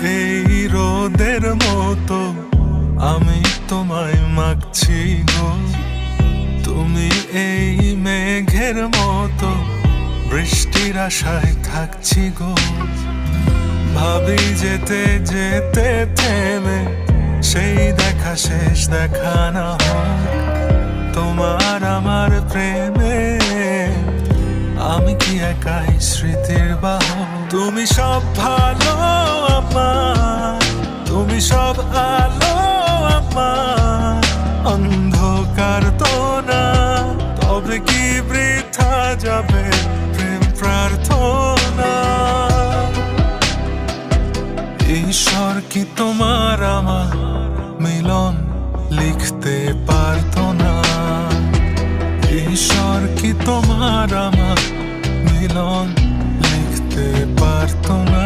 এই রোদের মতো আমি তোমায় মাগছি গো, তুমি এই মেঘের মতো বৃষ্টির আশায় থাকছি গো। ভাবি যেতে যেতে থেমে সেই দেখা শেষ দেখা না হোক, তোমার আমার প্রেমে আমি কি একাই স্মৃতির বাহক। তুমি সব ভালো আমার, তুমি সব আলো আমার, অন্ধকার তো না, তবে কি বৃথা যাবে প্রেম প্রার্থনা। ঈশ্বর কি তোমার আমার মিলন লিখতে পারতো না? ঈশ্বর কি তোমার আমার মিলন লিখতে পারতো না?